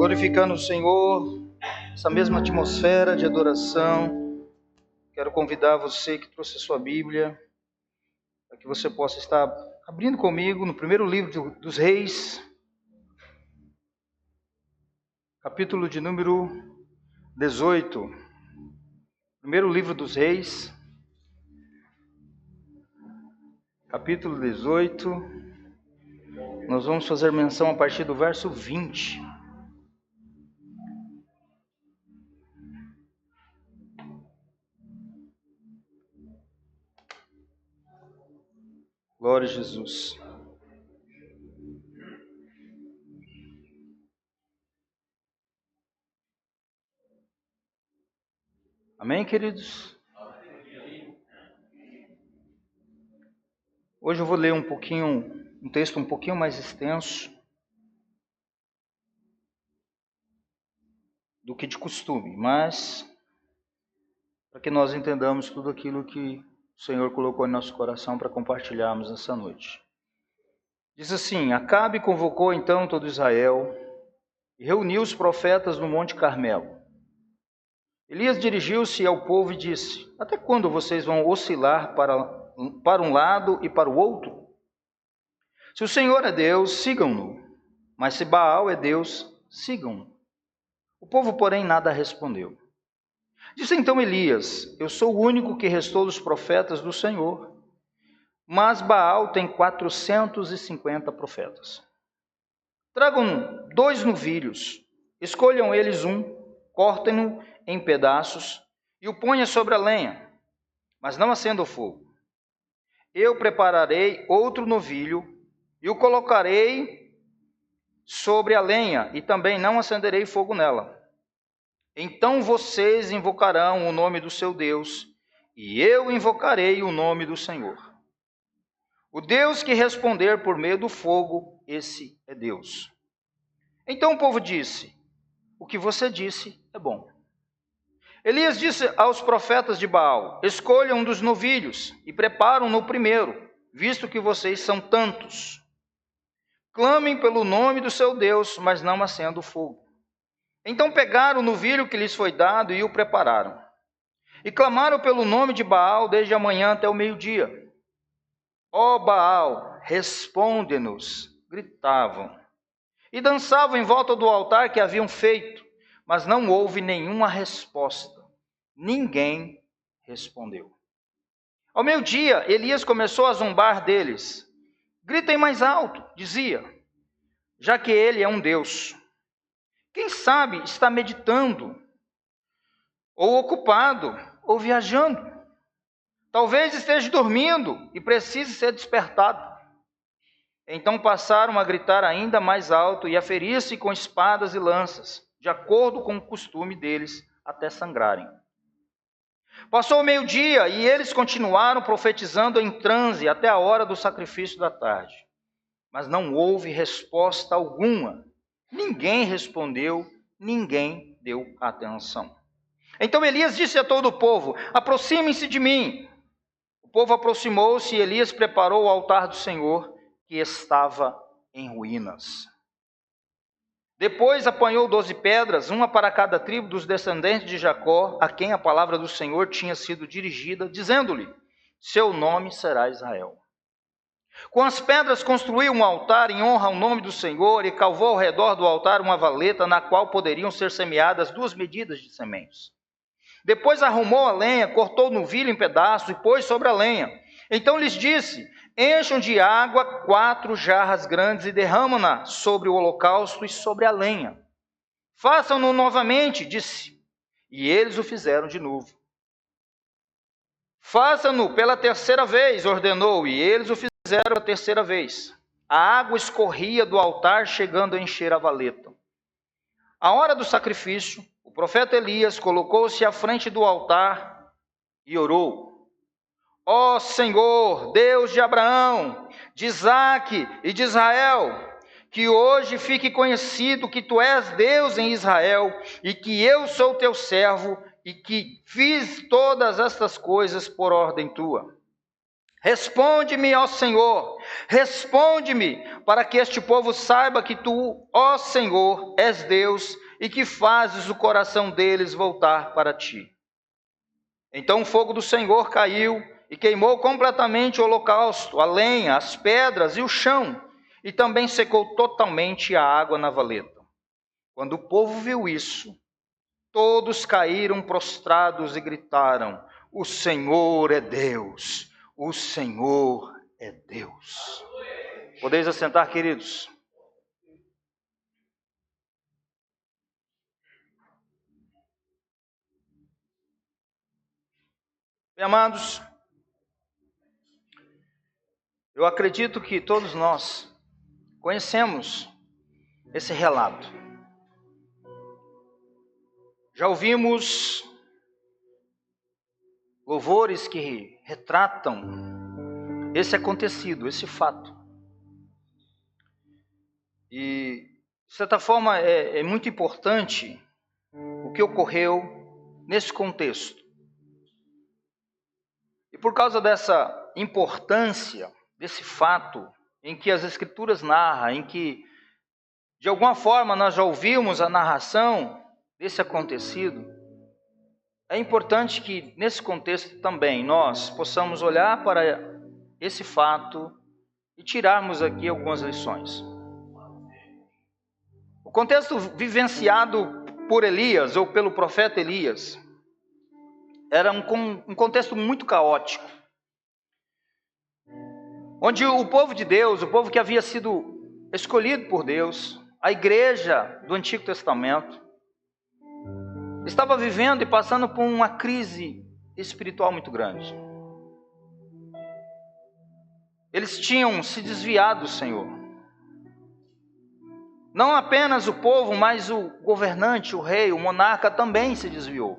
glorificando o Senhor, essa mesma atmosfera de adoração. Quero convidar você que trouxe a sua Bíblia, para que você possa estar abrindo comigo no primeiro livro dos Reis, capítulo de número 18. Primeiro livro dos Reis, capítulo 18. Nós vamos fazer menção a partir do verso 20. Glória a Jesus. Amém, queridos? Hoje eu vou ler um texto um pouquinho mais extenso do que de costume, mas para que nós entendamos tudo aquilo que o Senhor colocou em nosso coração para compartilharmos nessa noite. Diz assim: Acabe convocou então todo Israel e reuniu os profetas no Monte Carmelo. Elias dirigiu-se ao povo e disse: Até quando vocês vão oscilar para um lado e para o outro? Se o Senhor é Deus, sigam-no, mas se Baal é Deus, sigam-no. O povo, porém, nada respondeu. Disse então Elias: Eu sou o único que restou dos profetas do Senhor, mas Baal tem 450 profetas. Tragam 2 novilhos, escolham eles um, cortem-no em pedaços e o ponha sobre a lenha, mas não acenda o fogo. Eu prepararei outro novilho e o colocarei sobre a lenha e também não acenderei fogo nela. Então vocês invocarão o nome do seu Deus, e eu invocarei o nome do Senhor. O Deus que responder por meio do fogo, esse é Deus. Então o povo disse: O que você disse é bom. Elias disse aos profetas de Baal: Escolham um dos novilhos e preparam-no o primeiro, visto que vocês são tantos. Clamem pelo nome do seu Deus, mas não acendam o fogo. Então pegaram o novilho que lhes foi dado e o prepararam. E clamaram pelo nome de Baal desde a manhã até o meio-dia. Ó Baal, responde-nos, gritavam. E dançavam em volta do altar que haviam feito, mas não houve nenhuma resposta. Ninguém respondeu. Ao meio-dia, Elias começou a zombar deles. Gritem mais alto, dizia, já que ele é um Deus. Quem sabe está meditando, ou ocupado, ou viajando. Talvez esteja dormindo e precise ser despertado. Então passaram a gritar ainda mais alto e a ferir-se com espadas e lanças, de acordo com o costume deles, até sangrarem. Passou o meio-dia e eles continuaram profetizando em transe até a hora do sacrifício da tarde. Mas não houve resposta alguma. Ninguém respondeu, ninguém deu atenção. Então Elias disse a todo o povo: Aproximem-se de mim. O povo aproximou-se e Elias preparou o altar do Senhor, que estava em ruínas. Depois apanhou 12 pedras, uma para cada tribo dos descendentes de Jacó, a quem a palavra do Senhor tinha sido dirigida, dizendo-lhe: Seu nome será Israel. Com as pedras construiu um altar em honra ao nome do Senhor e cavou ao redor do altar uma valeta na qual poderiam ser semeadas 2 medidas de sementes. Depois arrumou a lenha, cortou o novilho em pedaços e pôs sobre a lenha. Então lhes disse: Encham de água 4 jarras grandes e derramam-na sobre o holocausto e sobre a lenha. Façam-no novamente, disse. E eles o fizeram de novo. Façam-no pela 3ª vez, ordenou, e eles o fizeram a 3ª vez. A água escorria do altar, chegando a encher a valeta. À hora do sacrifício, o profeta Elias colocou-se à frente do altar e orou: Ó Senhor, Deus de Abraão, de Isaque e de Israel, que hoje fique conhecido que tu és Deus em Israel e que eu sou teu servo e que fiz todas estas coisas por ordem tua. Responde-me, ó Senhor, responde-me, para que este povo saiba que tu, ó Senhor, és Deus e que fazes o coração deles voltar para ti. Então o fogo do Senhor caiu e queimou completamente o holocausto, a lenha, as pedras e o chão, e também secou totalmente a água na valeta. Quando o povo viu isso, todos caíram prostrados e gritaram: o Senhor é Deus! O Senhor é Deus. Podeis assentar, queridos. Bem, amados, eu acredito que todos nós conhecemos esse relato. Já ouvimos louvores que retratam esse acontecido, esse fato. E, de certa forma, é muito importante o que ocorreu nesse contexto. E por causa dessa importância, desse fato, em que as Escrituras narram, em que, de alguma forma, nós já ouvimos a narração desse acontecido, é importante que, nesse contexto também, nós possamos olhar para esse fato e tirarmos aqui algumas lições. O contexto vivenciado por Elias, ou pelo profeta Elias, era um contexto muito caótico, onde o povo de Deus, o povo que havia sido escolhido por Deus, a igreja do Antigo Testamento, estava vivendo e passando por uma crise espiritual muito grande. Eles tinham se desviado do Senhor. Não apenas o povo, mas o governante, o rei, o monarca também se desviou.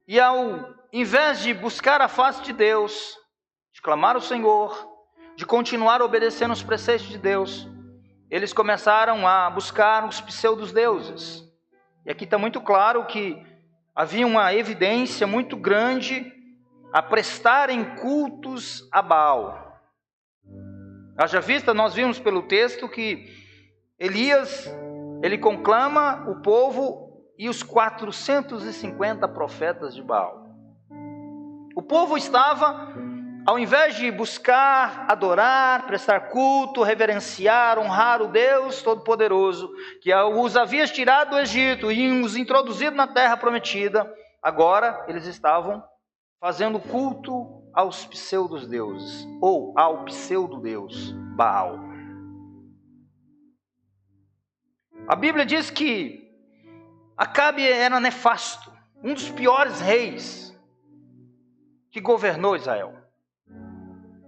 E ao invés de buscar a face de Deus, de clamar ao Senhor, de continuar obedecendo os preceitos de Deus, eles começaram a buscar os pseudos-deuses. E aqui está muito claro que havia uma evidência muito grande a prestarem cultos a Baal. Haja vista, nós vimos pelo texto que Elias, ele conclama o povo e os 450 profetas de Baal. O povo estava, ao invés de buscar, adorar, prestar culto, reverenciar, honrar o Deus Todo-Poderoso, que os havia tirado do Egito e os introduzido na terra prometida, agora eles estavam fazendo culto aos pseudo-deuses, ou ao pseudo-deus Baal. A Bíblia diz que Acabe era nefasto, um dos piores reis que governou Israel.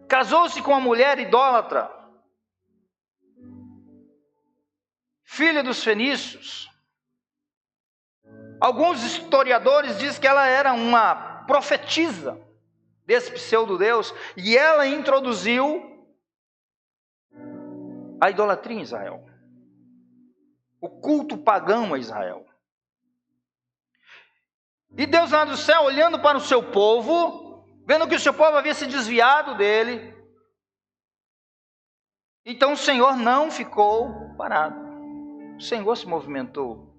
Casou-se com uma mulher idólatra, filha dos fenícios. Alguns historiadores dizem que ela era uma profetisa desse pseudo-deus, e ela introduziu a idolatria em Israel, o culto pagão a Israel. E Deus lá do céu, olhando para o seu povo, vendo que o seu povo havia se desviado dele, então o Senhor não ficou parado. O Senhor se movimentou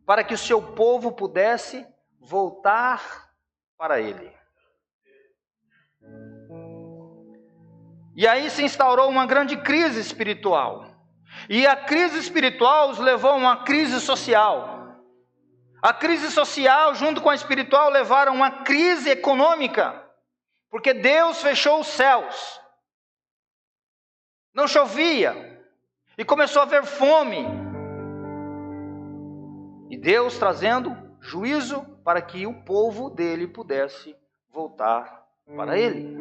para que o seu povo pudesse voltar para ele. E aí se instaurou uma grande crise espiritual. E a crise espiritual os levou a uma crise social. A crise social, junto com a espiritual, levaram a uma crise econômica. Porque Deus fechou os céus. Não chovia. E começou a haver fome. E Deus trazendo juízo para que o povo dele pudesse voltar para ele.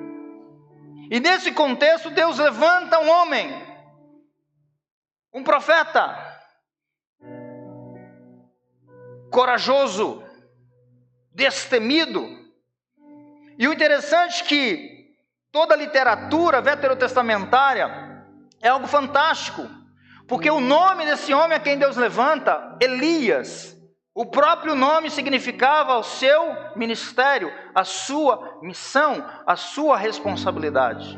E nesse contexto, Deus levanta um homem, um profeta, corajoso, destemido. E o interessante é que toda a literatura veterotestamentária é algo fantástico, porque o nome desse homem a quem Deus levanta, Elias, O próprio nome significava o seu ministério, a sua missão, a sua responsabilidade.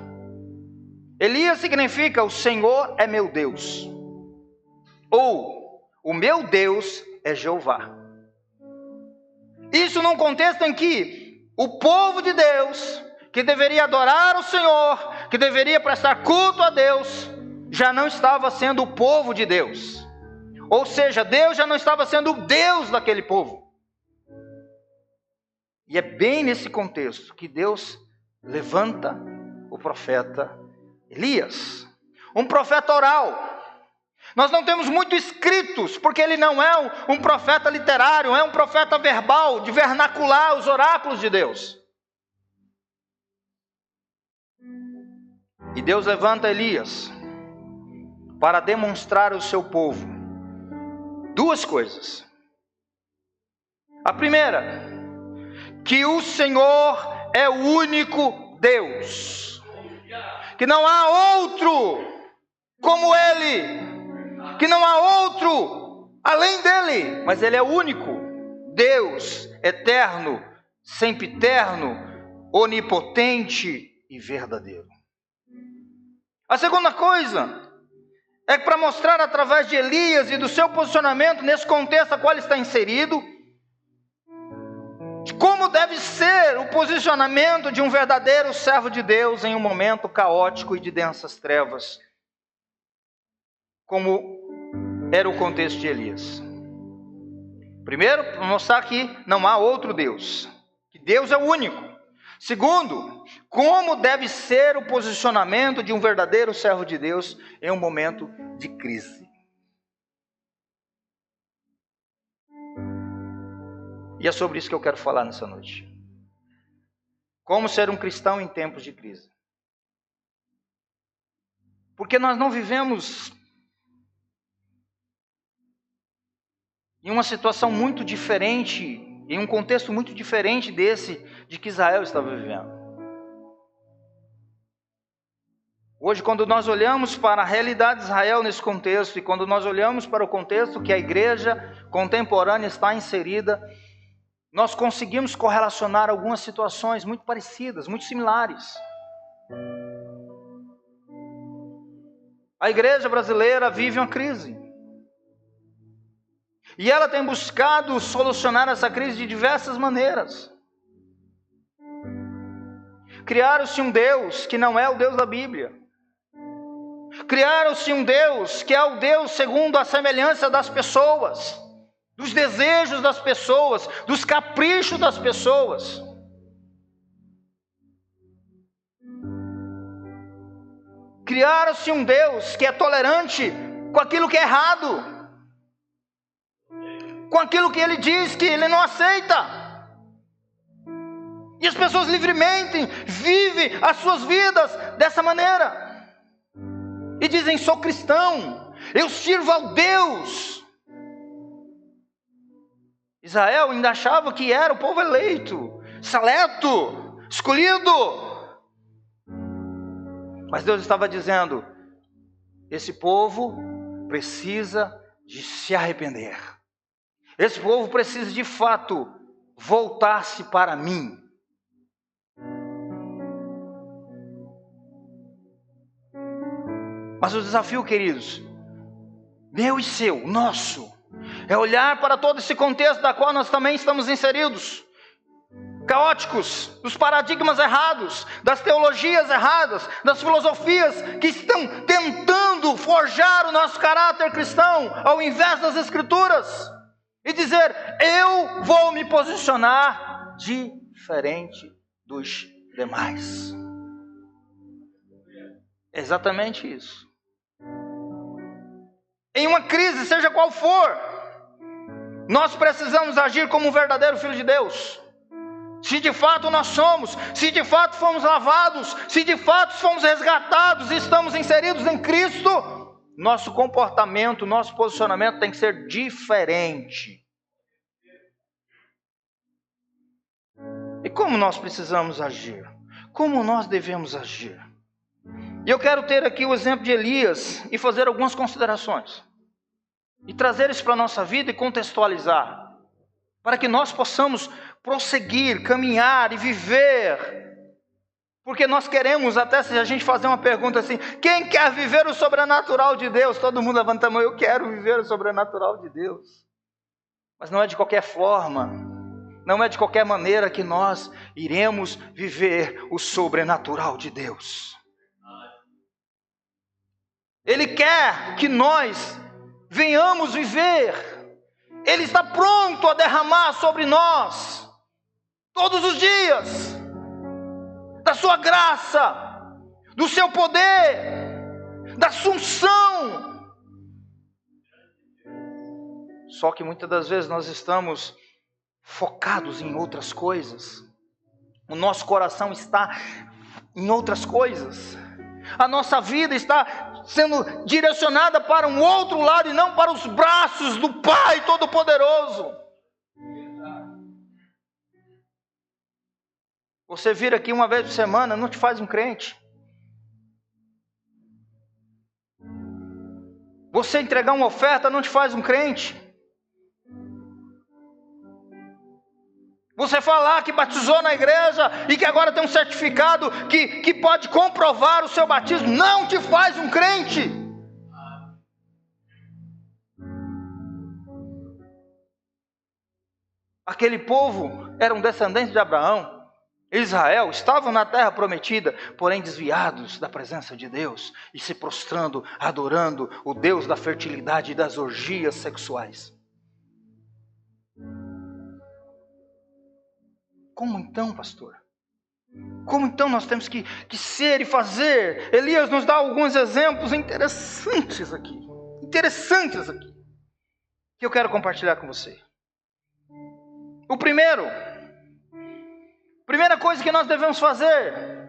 Elias significa o Senhor é meu Deus, ou o meu Deus é Jeová. Isso num contexto em que o povo de Deus, que deveria adorar o Senhor, que deveria prestar culto a Deus, já não estava sendo o povo de Deus. Ou seja, Deus já não estava sendo o Deus daquele povo. E é bem nesse contexto que Deus levanta o profeta Elias. Um profeta oral. Nós não temos muito escritos, porque ele não é um profeta literário, é um profeta verbal, de vernacular os oráculos de Deus. E Deus levanta Elias para demonstrar ao seu povo duas coisas. A primeira, que o Senhor é o único Deus, que não há outro como Ele, que não há outro além dele, mas Ele é o único Deus, eterno, sempiterno, onipotente e verdadeiro. A segunda coisa é que para mostrar através de Elias e do seu posicionamento nesse contexto a qual ele está inserido, de como deve ser o posicionamento de um verdadeiro servo de Deus em um momento caótico e de densas trevas, como era o contexto de Elias. Primeiro, para mostrar que não há outro Deus, que Deus é o único. Segundo, como deve ser o posicionamento de um verdadeiro servo de Deus em um momento de crise. E é sobre isso que eu quero falar nessa noite. Como ser um cristão em tempos de crise. Porque nós não vivemos em uma situação muito diferente, em um contexto muito diferente desse de que Israel estava vivendo. Hoje, quando nós olhamos para a realidade de Israel nesse contexto, e quando nós olhamos para o contexto que a igreja contemporânea está inserida, nós conseguimos correlacionar algumas situações muito parecidas, muito similares. A igreja brasileira vive uma crise. E ela tem buscado solucionar essa crise de diversas maneiras. Criaram-se um Deus que não é o Deus da Bíblia. Criaram-se um Deus que é o Deus segundo a semelhança das pessoas, dos desejos das pessoas, dos caprichos das pessoas. Criaram-se um Deus que é tolerante com aquilo que é errado, com aquilo que Ele diz que Ele não aceita. E as pessoas livremente vivem as suas vidas dessa maneira. E dizem, sou cristão, eu sirvo ao Deus. Israel ainda achava que era o povo eleito, seleto, escolhido. Mas Deus estava dizendo, esse povo precisa de se arrepender. Esse povo precisa de fato voltar-se para mim. Mas o desafio, queridos, meu e seu, nosso, é olhar para todo esse contexto da qual nós também estamos inseridos, caóticos, dos paradigmas errados, das teologias erradas, das filosofias que estão tentando forjar o nosso caráter cristão, ao invés das Escrituras, e dizer, eu vou me posicionar diferente dos demais. É exatamente isso. Em uma crise, seja qual for, nós precisamos agir como um verdadeiro filho de Deus. Se de fato nós somos, se de fato fomos lavados, se de fato fomos resgatados e estamos inseridos em Cristo, nosso comportamento, nosso posicionamento tem que ser diferente. E como nós precisamos agir? Como nós devemos agir? E eu quero ter aqui o exemplo de Elias e fazer algumas considerações. E trazer isso para a nossa vida e contextualizar. para que nós possamos prosseguir, caminhar e viver. Porque nós queremos, até se a gente fazer uma pergunta assim, quem quer viver o sobrenatural de Deus? Todo mundo levanta a mão, eu quero viver o sobrenatural de Deus. Mas não é de qualquer forma, não é de qualquer maneira que nós iremos viver o sobrenatural de Deus. Ele quer que nós venhamos viver. Ele está pronto a derramar sobre nós, todos os dias, da sua graça, do seu poder, da sua unção. Só que muitas das vezes nós estamos focados em outras coisas. O nosso coração está em outras coisas. A nossa vida está sendo direcionada para um outro lado e não para os braços do Pai Todo-Poderoso. Você vir aqui uma vez por semana não te faz um crente. Você entregar uma oferta não te faz um crente. Você falar que batizou na igreja e que agora tem um certificado que pode comprovar o seu batismo, não te faz um crente. Aquele povo era um descendente de Abraão. Israel estavam na terra prometida, porém desviados da presença de Deus e se prostrando, adorando o Deus da fertilidade e das orgias sexuais. Como então, pastor? Como então nós temos que ser e fazer? Elias nos dá alguns exemplos interessantes aqui. Que eu quero compartilhar com você. O primeira coisa que nós devemos fazer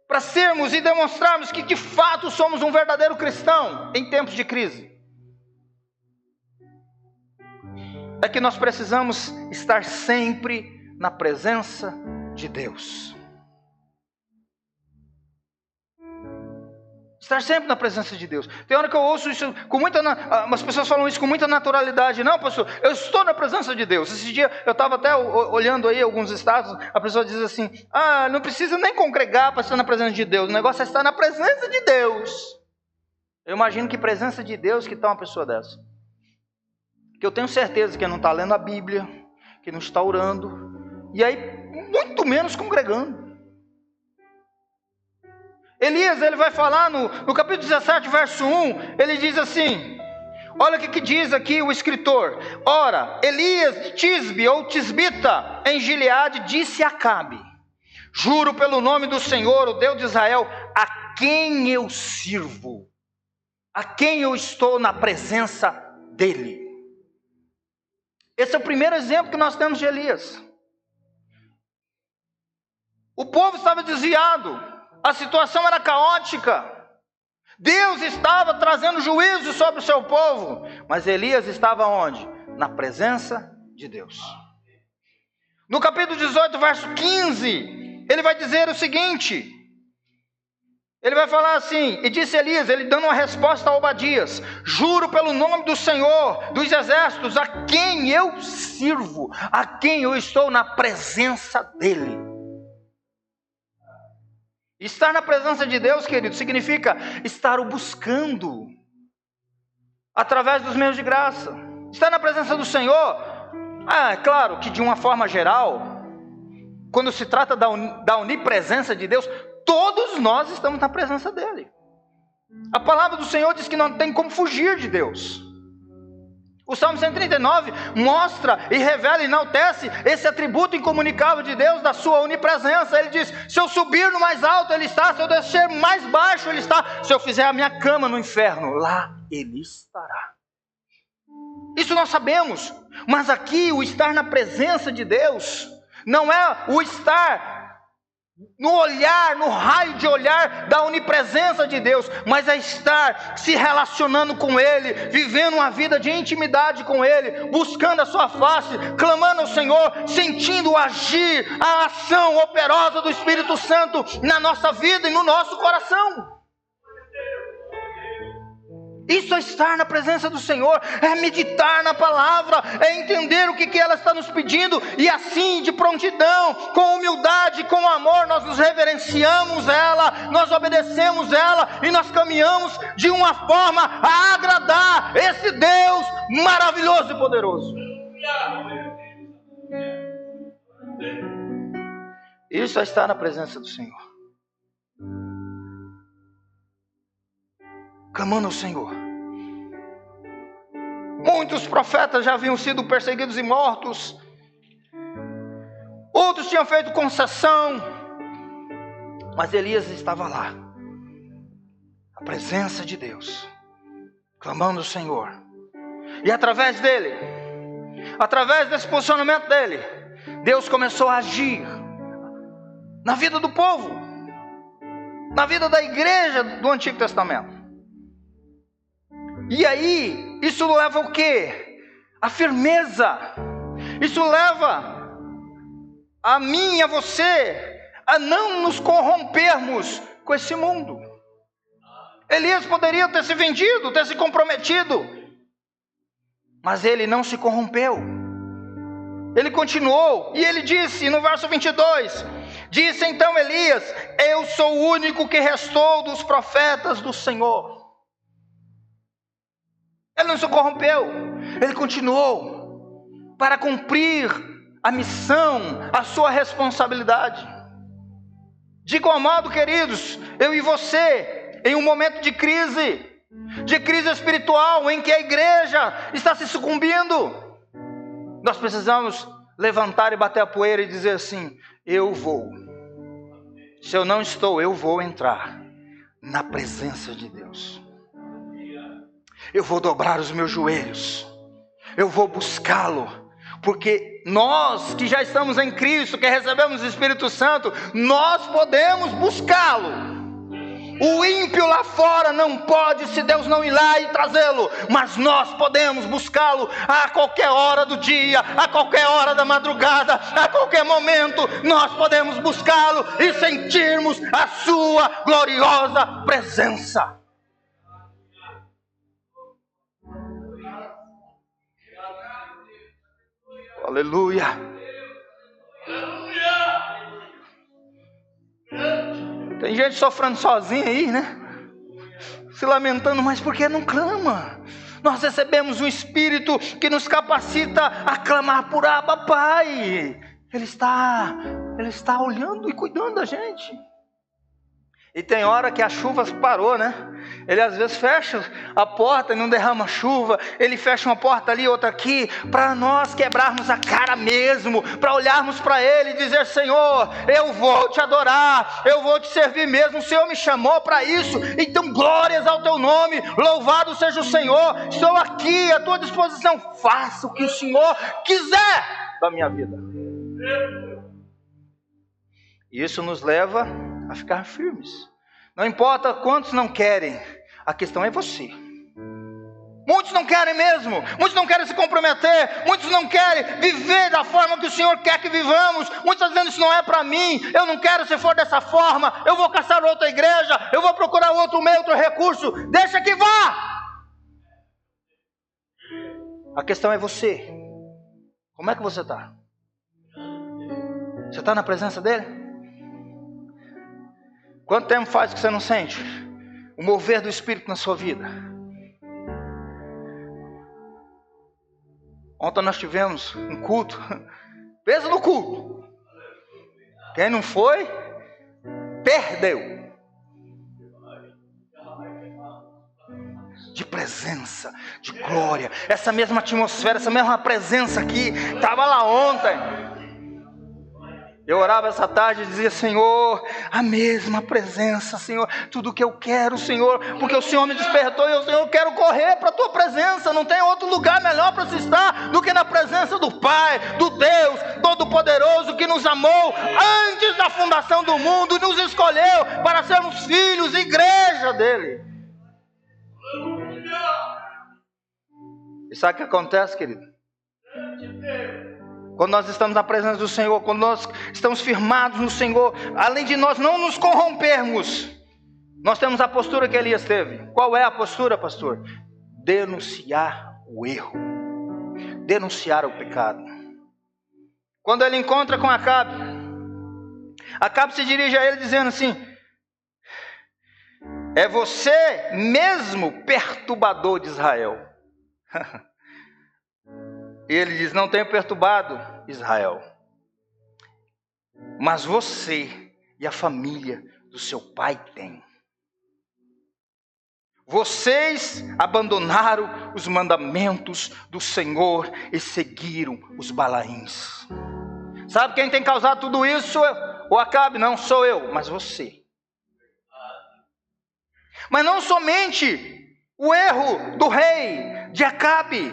para sermos e demonstrarmos que de fato somos um verdadeiro cristão em tempos de crise, é que nós precisamos estar sempre na presença de Deus. Estar sempre na presença de Deus. Tem hora que eu ouço isso com muita... As pessoas falam isso com muita naturalidade. Não, pastor, eu estou na presença de Deus. Esse dia eu estava até olhando aí alguns estados, a pessoa diz assim, não precisa nem congregar para estar na presença de Deus. O negócio é estar na presença de Deus. Eu imagino que presença de Deus que está uma pessoa dessa. Que eu tenho certeza que não está lendo a Bíblia, que não está orando, e aí muito menos congregando. Elias, ele vai falar no capítulo 17, verso 1, ele diz assim, olha o que diz aqui o escritor. Ora, Elias de Tisbe, ou Tisbita, em Gileade, disse a Acabe, juro pelo nome do Senhor, o Deus de Israel, a quem eu sirvo, a quem eu estou na presença dele. Esse é o primeiro exemplo que nós temos de Elias. O povo estava desviado, a situação era caótica, Deus estava trazendo juízo sobre o seu povo, mas Elias estava onde? Na presença de Deus. No capítulo 18, verso 15, ele vai dizer o seguinte, ele vai falar assim, e disse Elias, ele dando uma resposta a Obadias, juro pelo nome do Senhor dos exércitos, a quem eu sirvo, a quem eu estou na presença dele. Estar na presença de Deus, querido, significa estar o buscando, através dos meios de graça. Estar na presença do Senhor, é claro que de uma forma geral, quando se trata da onipresença de Deus, todos nós estamos na presença dele. A palavra do Senhor diz que não tem como fugir de Deus. O Salmo 139 mostra e revela e enaltece esse atributo incomunicável de Deus, da sua onipresença. Ele diz, se eu subir no mais alto, ele está, se eu descer mais baixo, ele está, se eu fizer a minha cama no inferno, lá ele estará. Isso nós sabemos, mas aqui o estar na presença de Deus, não é o estar no olhar, no raio de olhar da onipresença de Deus, mas é estar se relacionando com Ele, vivendo uma vida de intimidade com Ele, buscando a sua face, clamando ao Senhor, sentindo o agir, a ação operosa do Espírito Santo na nossa vida e no nosso coração. Isso é estar na presença do Senhor, é meditar na palavra, é entender o que ela está nos pedindo, e assim, de prontidão, com humildade, com amor, nós nos reverenciamos ela, nós obedecemos ela, e nós caminhamos de uma forma a agradar esse Deus maravilhoso e poderoso. Isso é estar na presença do Senhor, clamando ao Senhor. Muitos profetas já haviam sido perseguidos e mortos, outros tinham feito concessão, mas Elias estava lá, na presença de Deus, clamando ao Senhor, e através dele, através desse posicionamento dele, Deus começou a agir na vida do povo, na vida da igreja do Antigo Testamento. E aí, isso leva o quê? A firmeza. Isso leva a mim e a você a não nos corrompermos com esse mundo. Elias poderia ter se vendido, ter se comprometido, mas ele não se corrompeu. Ele continuou, e ele disse no verso 22, disse então Elias: eu sou o único que restou dos profetas do Senhor. Ele não se corrompeu, ele continuou para cumprir a missão, a sua responsabilidade. De igual modo, queridos, eu e você, em um momento de crise espiritual, em que a igreja está se sucumbindo, nós precisamos levantar e bater a poeira e dizer assim: eu vou. Se eu não estou, eu vou entrar na presença de Deus. Eu vou dobrar os meus joelhos, eu vou buscá-lo, porque nós que já estamos em Cristo, que recebemos o Espírito Santo, nós podemos buscá-lo. O ímpio lá fora não pode, se Deus não ir lá e trazê-lo, mas nós podemos buscá-lo a qualquer hora do dia, a qualquer hora da madrugada, a qualquer momento, nós podemos buscá-lo e sentirmos a sua gloriosa presença. Aleluia. Tem gente sofrendo sozinha aí, né? Se lamentando, mas por que não clama? Nós recebemos um Espírito que nos capacita a clamar por Abba, Pai. Ele está olhando e cuidando da gente. E tem hora que a chuva parou, né? Ele às vezes fecha a porta e não derrama chuva. Ele fecha uma porta ali, outra aqui, para nós quebrarmos a cara mesmo, para olharmos para Ele e dizer: Senhor, eu vou te adorar, eu vou te servir mesmo. O Senhor me chamou para isso, então glórias ao teu nome, louvado seja o Senhor. Estou aqui à tua disposição, faça o que o Senhor quiser da minha vida. E isso nos leva a ficar firmes. Não importa quantos não querem, a questão é você. Muitos não querem mesmo, muitos não querem se comprometer, muitos não querem viver da forma que o Senhor quer que vivamos. Muitos estão dizendo: isso não é para mim, eu não quero. Se for dessa forma, eu vou caçar outra igreja, eu vou procurar outro meio, outro recurso. Deixa que vá. A questão é você. Como é que você está? Você está na presença dele? Quanto tempo faz que você não sente o mover do Espírito na sua vida? Ontem nós tivemos um culto. Pensa no culto. Quem não foi, perdeu. De presença, de glória. Essa mesma atmosfera, essa mesma presença aqui, estava lá ontem. Eu orava essa tarde e dizia: Senhor, a mesma presença, Senhor, tudo que eu quero, Senhor, porque o Senhor me despertou e eu quero correr para a tua presença. Não tem outro lugar melhor para se estar do que na presença do Pai, do Deus Todo-Poderoso, que nos amou antes da fundação do mundo e nos escolheu para sermos filhos, igreja dele. E sabe o que acontece, querido? Quando nós estamos na presença do Senhor, quando nós estamos firmados no Senhor, além de nós não nos corrompermos, Nós temos a postura que Elias teve. Qual é a postura, pastor? Denunciar o erro. Denunciar o pecado. Quando ele encontra com Acabe, Acabe se dirige a ele dizendo assim: é você mesmo perturbador de Israel. E ele diz: não tenho perturbado Israel, mas você e a família do seu pai têm. Vocês abandonaram os mandamentos do Senhor e seguiram os Balaíns. Sabe quem tem causado tudo isso? O Acabe? Não sou eu, mas você. Mas não somente o erro do rei de Acabe,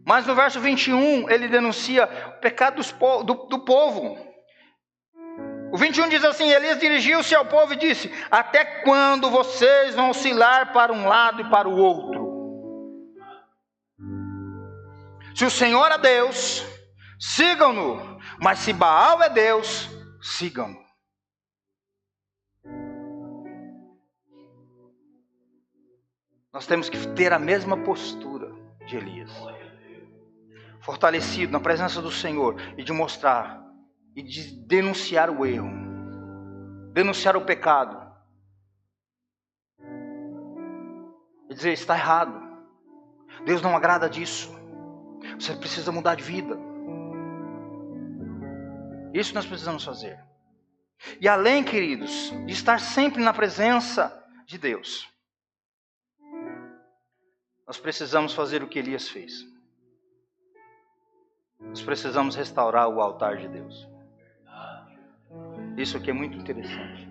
mas no verso 21 ele denuncia o pecado do povo. O 21 diz assim: Elias dirigiu-se ao povo e disse: até quando vocês vão oscilar para um lado e para o outro? Se o Senhor é Deus, sigam-no, mas se Baal é Deus, sigam-no. Nós temos que ter a mesma postura de Elias, fortalecido na presença do Senhor, e de mostrar e de denunciar o erro, denunciar o pecado, e dizer: está errado, Deus não agrada disso, você precisa mudar de vida. Isso nós precisamos fazer. E além, queridos, de estar sempre na presença de Deus, nós precisamos fazer o que Elias fez. Nós precisamos restaurar o altar de Deus. Isso aqui é muito interessante.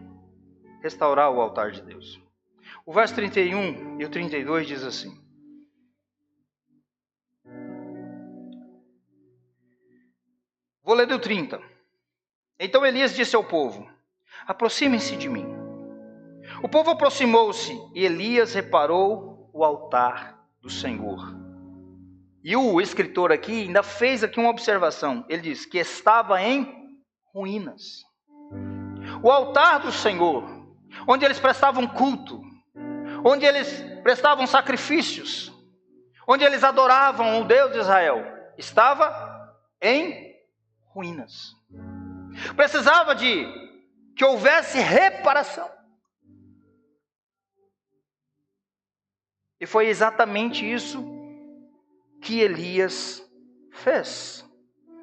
Restaurar o altar de Deus. O verso 31 e o 32 diz assim: vou ler do 30. Então Elias disse ao povo: aproximem-se de mim. O povo aproximou-se e Elias reparou o altar do Senhor. E o escritor aqui ainda fez aqui uma observação. Ele diz que estava em ruínas. O altar do Senhor, onde eles prestavam culto, onde eles prestavam sacrifícios, onde eles adoravam o Deus de Israel, estava em ruínas. Precisava de que houvesse reparação. E foi exatamente isso que Elias fez.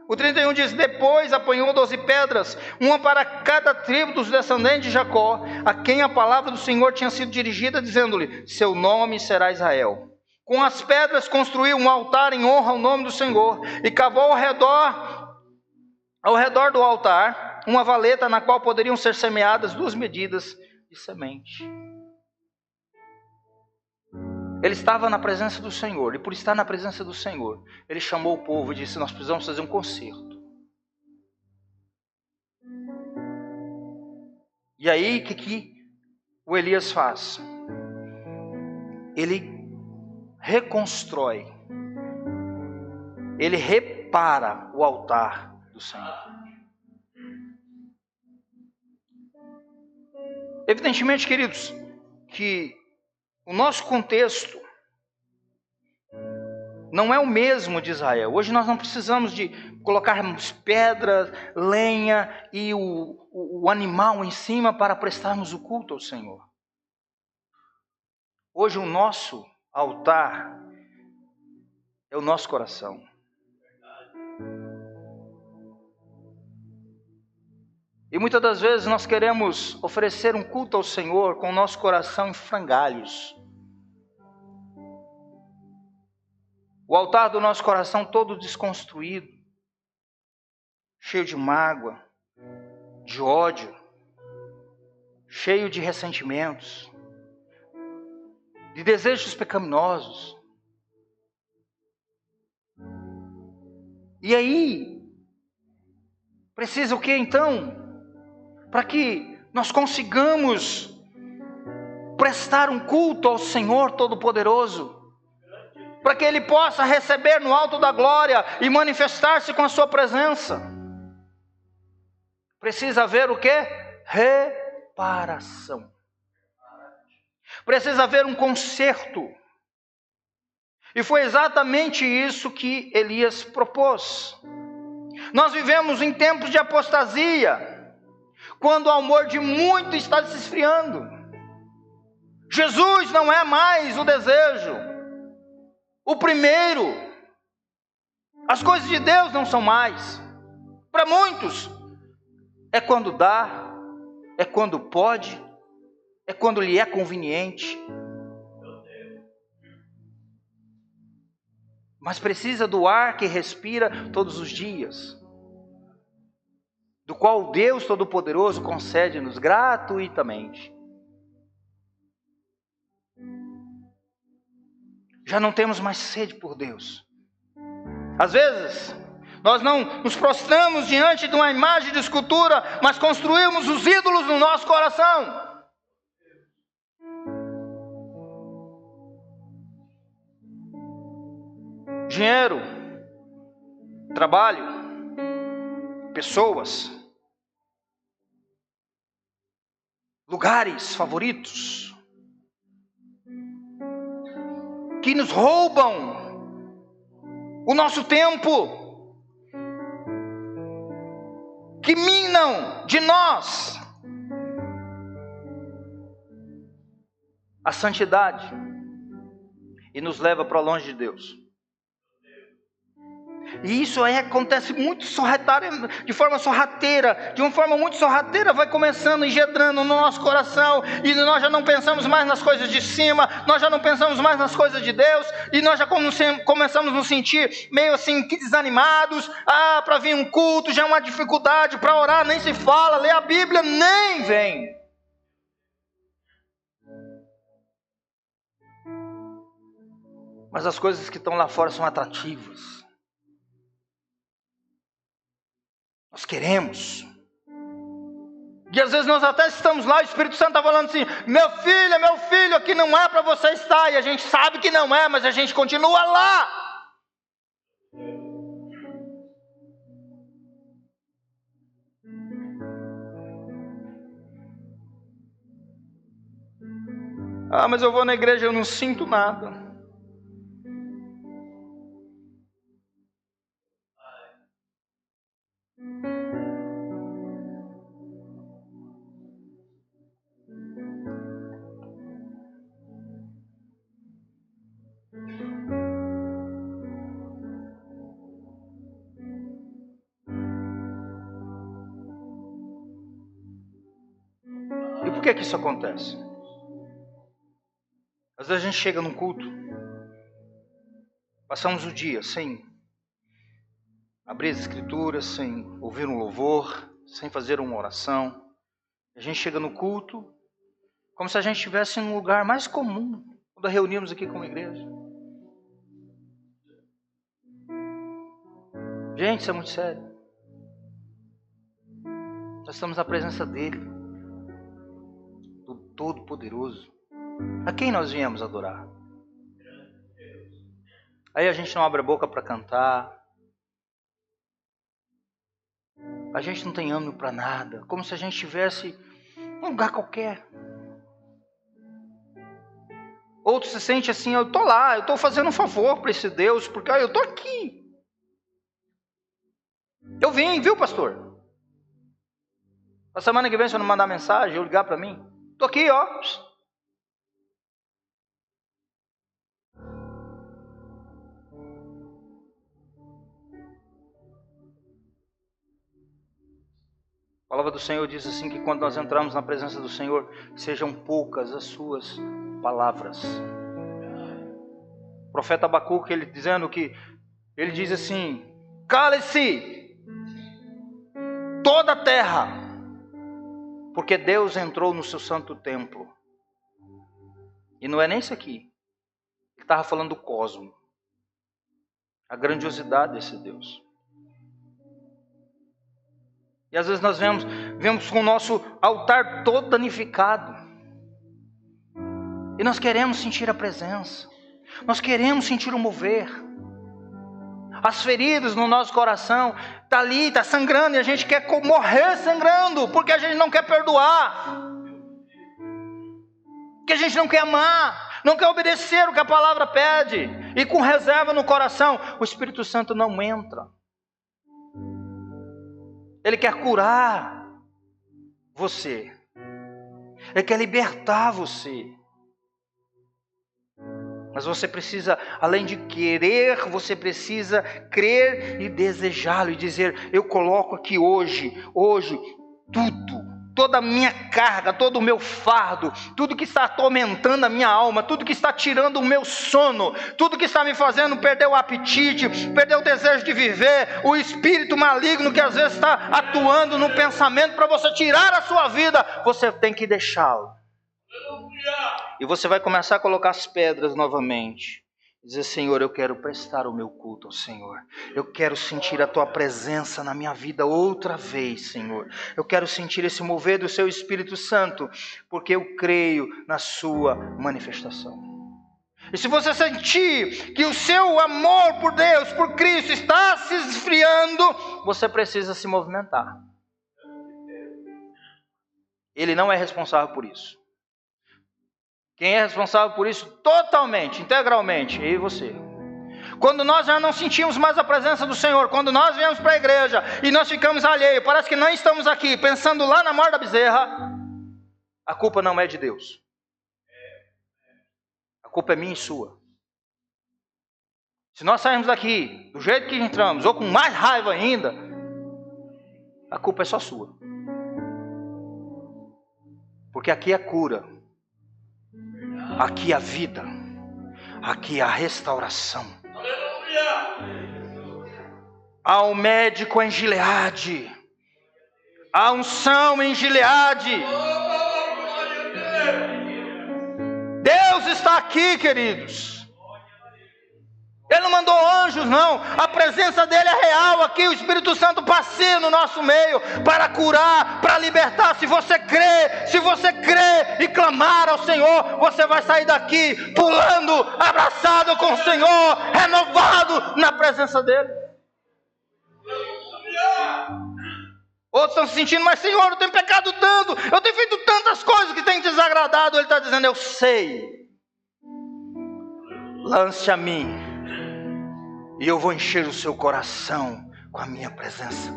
O 31 diz: depois apanhou 12 pedras, uma para cada tribo dos descendentes de Jacó, a quem a palavra do Senhor tinha sido dirigida, dizendo-lhe: seu nome será Israel. Com as pedras construiu um altar em honra ao nome do Senhor, e cavou ao redor do altar uma valeta na qual poderiam ser semeadas 2 medidas de semente. Ele estava na presença do Senhor, e por estar na presença do Senhor, ele chamou o povo e disse: nós precisamos fazer um concerto. E aí, o que o Elias faz? Ele reconstrói, ele repara o altar do Senhor. Evidentemente, queridos, que o nosso contexto não é o mesmo de Israel. Hoje nós não precisamos de colocarmos pedras, lenha e o animal em cima para prestarmos o culto ao Senhor. Hoje o nosso altar é o nosso coração. E muitas das vezes nós queremos oferecer um culto ao Senhor com o nosso coração em frangalhos. O altar do nosso coração todo desconstruído, cheio de mágoa, de ódio, cheio de ressentimentos, de desejos pecaminosos. E aí, precisa o que então? Para que nós consigamos prestar um culto ao Senhor Todo-Poderoso, para que Ele possa receber no alto da glória e manifestar-se com a sua presença, precisa haver o quê? Reparação. Precisa haver um conserto. E foi exatamente isso que Elias propôs. Nós vivemos em tempos de apostasia, quando o amor de muitos está se esfriando. Jesus não é mais o desejo, o primeiro. As coisas de Deus não são mais. Para muitos, é quando dá, é quando pode, é quando lhe é conveniente. Mas precisa do ar que respira todos os dias, do qual Deus Todo-Poderoso concede-nos gratuitamente. Já não temos mais sede por Deus. Às vezes, nós não nos prostramos diante de uma imagem de escultura, mas construímos os ídolos no nosso coração. Dinheiro, trabalho, pessoas, lugares favoritos, que nos roubam o nosso tempo, que minam de nós a santidade e nos leva para longe de Deus. E isso aí acontece muito de forma sorrateira, vai começando, engendrando no nosso coração, e nós já não pensamos mais nas coisas de cima, nós já não pensamos mais nas coisas de Deus, e nós já começamos a nos sentir meio assim, que desanimados. Para vir um culto já é uma dificuldade, para orar nem se fala, ler a Bíblia nem vem. Mas as coisas que estão lá fora são atrativas. Nós queremos. E às vezes nós até estamos lá, o Espírito Santo está falando assim: meu filho, aqui não é para você estar. E a gente sabe que não é, mas a gente continua lá. Mas eu vou na igreja, eu não sinto nada. E por que isso acontece? Às vezes a gente chega num culto, passamos o dia sem abrir as escrituras, sem ouvir um louvor, sem fazer uma oração. A gente chega no culto como se a gente estivesse num lugar mais comum, quando reunimos aqui como igreja. Gente, isso é muito sério. Nós estamos na presença dele, do Todo-Poderoso. A quem nós viemos adorar? Aí a gente não abre a boca para cantar. A gente não tem ânimo para nada. Como se a gente estivesse num lugar qualquer. Outro se sente assim: eu estou lá, eu estou fazendo um favor para esse Deus, porque eu estou aqui. Eu vim, viu, pastor? Na semana que vem, se eu não mandar mensagem, eu ligar para mim, estou aqui, ó. A palavra do Senhor diz assim, que quando nós entramos na presença do Senhor, sejam poucas as suas palavras. O profeta Abacuque, ele diz assim: cale-se toda a terra, porque Deus entrou no seu santo templo. E não é nem isso aqui. Ele estava falando do cosmo, a grandiosidade desse Deus. E às vezes nós vemos com o nosso altar todo danificado. E nós queremos sentir a presença. Nós queremos sentir o mover. As feridas no nosso coração está ali, está sangrando, e a gente quer morrer sangrando, porque a gente não quer perdoar. Que a gente não quer amar, não quer obedecer o que a palavra pede, e com reserva no coração, o Espírito Santo não entra. Ele quer curar você, Ele quer libertar você. Mas você precisa, além de querer, você precisa crer e desejá-lo e dizer: eu coloco aqui hoje, toda a minha carga, todo o meu fardo, tudo que está atormentando a minha alma, tudo que está tirando o meu sono, tudo que está me fazendo perder o apetite, perder o desejo de viver, o espírito maligno que às vezes está atuando no pensamento para você tirar a sua vida, você tem que deixá-lo. E você vai começar a colocar as pedras novamente. Dizer: Senhor, eu quero prestar o meu culto ao Senhor. Eu quero sentir a Tua presença na minha vida outra vez, Senhor. Eu quero sentir esse mover do Seu Espírito Santo, porque eu creio na Sua manifestação. E se você sentir que o seu amor por Deus, por Cristo, está se esfriando, você precisa se movimentar. Ele não é responsável por isso. Quem é responsável por isso totalmente, integralmente, eu e você. Quando nós já não sentimos mais a presença do Senhor, quando nós viemos para a igreja e nós ficamos alheios, parece que não estamos aqui, pensando lá na morte da bezerra, a culpa não é de Deus. A culpa é minha e sua. Se nós sairmos daqui do jeito que entramos, ou com mais raiva ainda, a culpa é só sua. Porque aqui é cura. Aqui a vida, aqui a restauração. Há um médico em Gileade, há unção em Gileade. Deus está aqui, queridos. Ele não mandou anjos, não. A presença dele é real aqui. O Espírito Santo passeia no nosso meio para curar, para libertar. Se você crer e clamar ao Senhor, você vai sair daqui pulando, abraçado com o Senhor, renovado na presença dele. Outros estão se sentindo: mas Senhor, eu tenho pecado tanto, eu tenho feito tantas coisas que têm desagradado. Ele está dizendo: eu sei. Lance a mim. E eu vou encher o seu coração com a minha presença.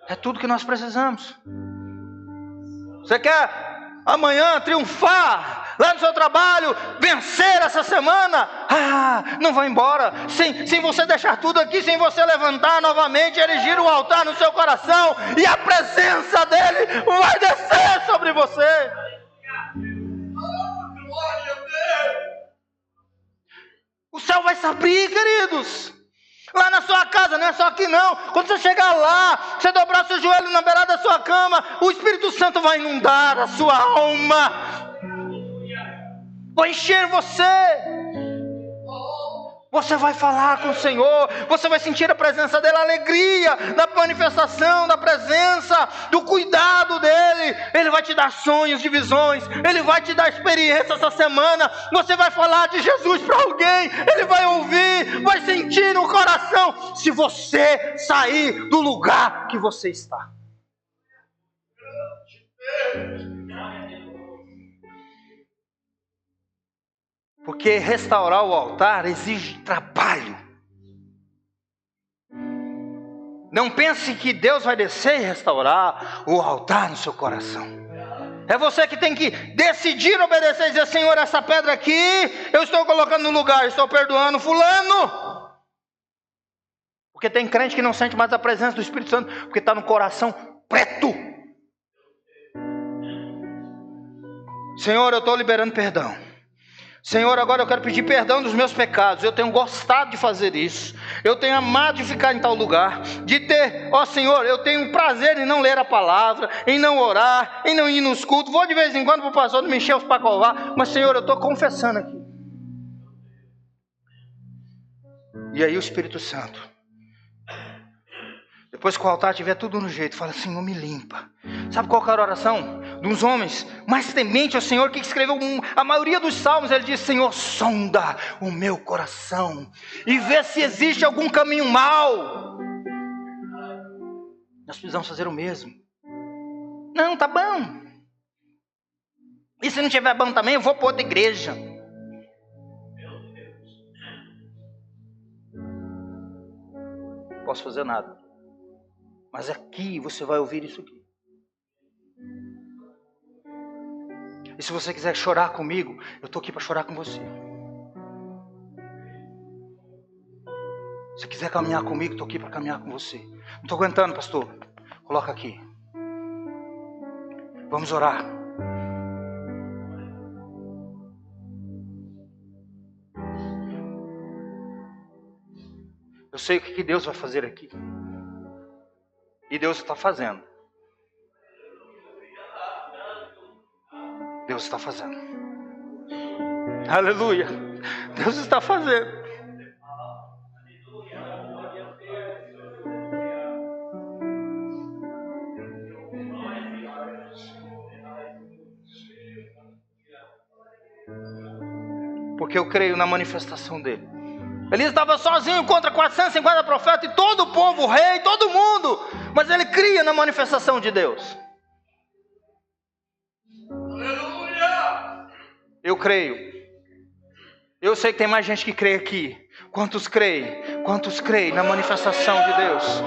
É tudo que nós precisamos. Você quer amanhã triunfar lá no seu trabalho, vencer essa semana? Não vai embora sem você deixar tudo aqui, sem você levantar novamente, erigir o altar no seu coração, e a presença dele vai descer sobre você. O céu vai se abrir, queridos. Lá na sua casa, não é só aqui não. Quando você chegar lá, você dobrar seu joelho na beirada da sua cama, o Espírito Santo vai inundar a sua alma. Vai encher você. Você vai falar com o Senhor, você vai sentir a presença dele, a alegria da manifestação, da presença, do cuidado dele. Ele vai te dar sonhos de visões, ele vai te dar experiência essa semana. Você vai falar de Jesus para alguém, ele vai ouvir, vai sentir no coração, se você sair do lugar que você está. Porque restaurar o altar exige trabalho. Não pense que Deus vai descer e restaurar o altar no seu coração. É você que tem que decidir obedecer e dizer: Senhor, essa pedra aqui eu estou colocando no lugar, estou perdoando fulano. Porque tem crente que não sente mais a presença do Espírito Santo, porque está no coração preto. Senhor, eu estou liberando perdão. Senhor, agora eu quero pedir perdão dos meus pecados. Eu tenho gostado de fazer isso. Eu tenho amado de ficar em tal lugar. Senhor, eu tenho prazer em não ler a palavra, em não orar, em não ir nos cultos. Vou de vez em quando para o pastor me encher os pacovar. Mas Senhor, eu estou confessando aqui. E aí o Espírito Santo, depois que o altar tiver tudo no jeito, fala: Senhor, me limpa. Sabe qual era a oração dos homens mais tementes ao Senhor, que escreveu a maioria dos salmos? Ele diz: Senhor, sonda o meu coração e vê se existe algum caminho mau. Nós precisamos fazer o mesmo. Não, tá bom. E se não tiver bom também, eu vou para outra igreja. Não posso fazer nada. Mas aqui você vai ouvir isso aqui. E se você quiser chorar comigo, eu estou aqui para chorar com você. Se quiser caminhar comigo, estou aqui para caminhar com você. Não estou aguentando, pastor. Coloca aqui. Vamos orar. Eu sei o que Deus vai fazer aqui. E Deus está fazendo. Deus está fazendo. Aleluia. Deus está fazendo. Porque eu creio na manifestação dele. Elias estava sozinho contra 450 profetas e todo o povo, o rei, todo mundo. Mas ele cria na manifestação de Deus. Aleluia! Eu creio. Eu sei que tem mais gente que crê aqui. Quantos creem? Quantos creem na manifestação de Deus?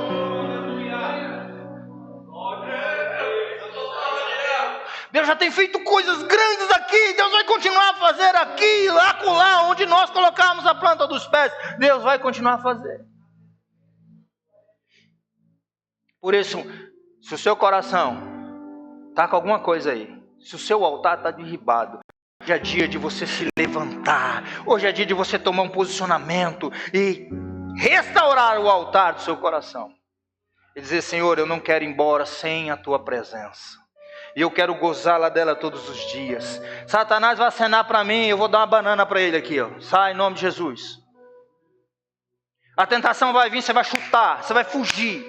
Deus já tem feito coisas grandes aqui. Deus vai continuar a fazer aqui, lá, acolá, onde nós colocarmos a planta dos pés. Deus vai continuar a fazer. Por isso, se o seu coração está com alguma coisa aí, se o seu altar está derribado, hoje é dia de você se levantar. Hoje é dia de você tomar um posicionamento e restaurar o altar do seu coração. E dizer, Senhor, eu não quero ir embora sem a tua presença. E eu quero gozá-la dela todos os dias. Satanás vai acenar para mim, eu vou dar uma banana para ele aqui, ó. Sai em nome de Jesus. A tentação vai vir, você vai chutar, você vai fugir.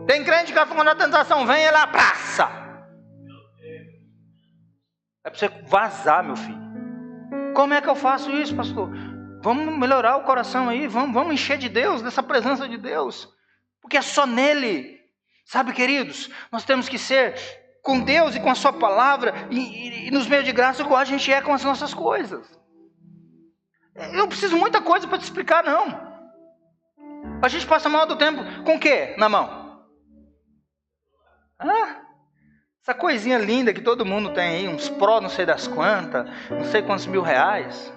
Tem crente que quando a tentação vem, ele abraça. É para você vazar, meu filho. Como é que eu faço isso, pastor? Vamos melhorar o coração aí, vamos encher de Deus, dessa presença de Deus. Porque é só nele. Sabe, queridos, nós temos que ser com Deus e com a sua palavra, e nos meios de graça, igual a gente é com as nossas coisas. Eu não preciso muita coisa para te explicar, não. A gente passa a maior do tempo com o quê na mão? Essa coisinha linda que todo mundo tem aí, uns Pro não sei das quantas, não sei quantos R$1.000.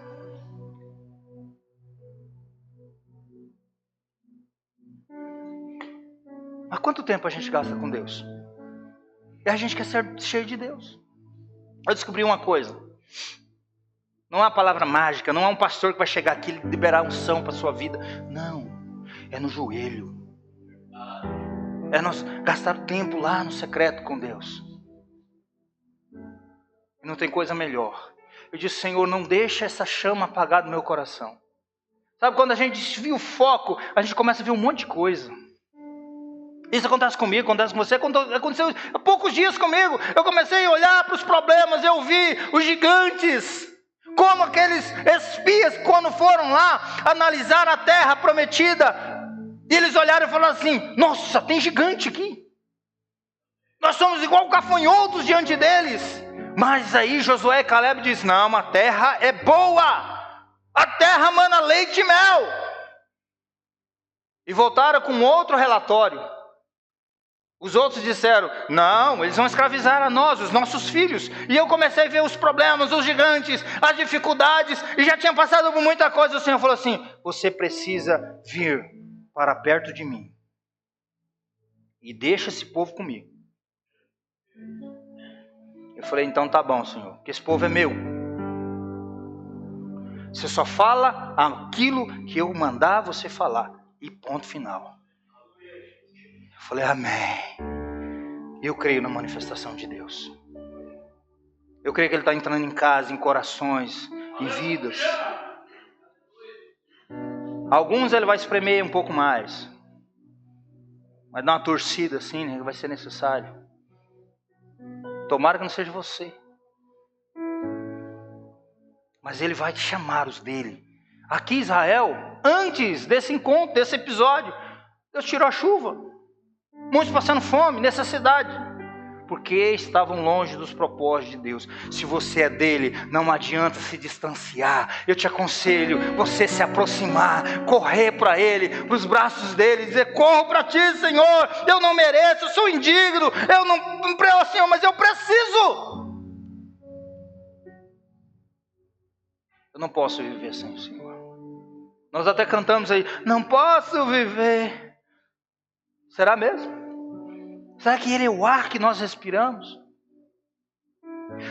Mas quanto tempo a gente gasta com Deus? E a gente quer ser cheio de Deus. Eu descobri uma coisa. Não é uma palavra mágica. Não é um pastor que vai chegar aqui e liberar unção para a sua vida. Não. É no joelho. É nós gastar tempo lá no secreto com Deus. E não tem coisa melhor. Eu disse, Senhor, não deixa essa chama apagar do meu coração. Sabe, quando a gente desvia o foco, a gente começa a ver um monte de coisa. Isso acontece comigo, acontece com você, aconteceu há poucos dias comigo. Eu comecei a olhar para os problemas, eu vi os gigantes, como aqueles espias quando foram lá analisar a terra prometida, e eles olharam e falaram assim, nossa, tem gigante aqui. Nós somos igual gafanhotos diante deles. Mas aí Josué e Caleb dizem, não, a terra é boa, a terra mana leite e mel. E voltaram com outro relatório. Os outros disseram, não, eles vão escravizar a nós, os nossos filhos. E eu comecei a ver os problemas, os gigantes, as dificuldades, e já tinha passado por muita coisa. O Senhor falou assim, você precisa vir para perto de mim. E deixa esse povo comigo. Eu falei, então tá bom, Senhor, porque esse povo é meu. Você só fala aquilo que eu mandar você falar. E ponto final. Eu falei, amém. Eu creio na manifestação de Deus. Eu creio que Ele está entrando em casa, em corações, em vidas. Alguns Ele vai espremer um pouco mais. Vai dar uma torcida assim, né? Vai ser necessário. Tomara que não seja você. Mas Ele vai te chamar os dele. Aqui em Israel, antes desse encontro, desse episódio, Deus tirou a chuva. Muitos passando fome, necessidade. porque estavam longe dos propósitos de Deus. Se você é dele, não adianta se distanciar. Eu te aconselho você se aproximar, correr para ele, para os braços dele, dizer: corro para ti, Senhor, eu não mereço, eu sou indigno, eu não, Senhor, mas eu preciso. Eu não posso viver sem o Senhor. Nós até cantamos aí: não posso viver. Será mesmo? Será que Ele é o ar que nós respiramos?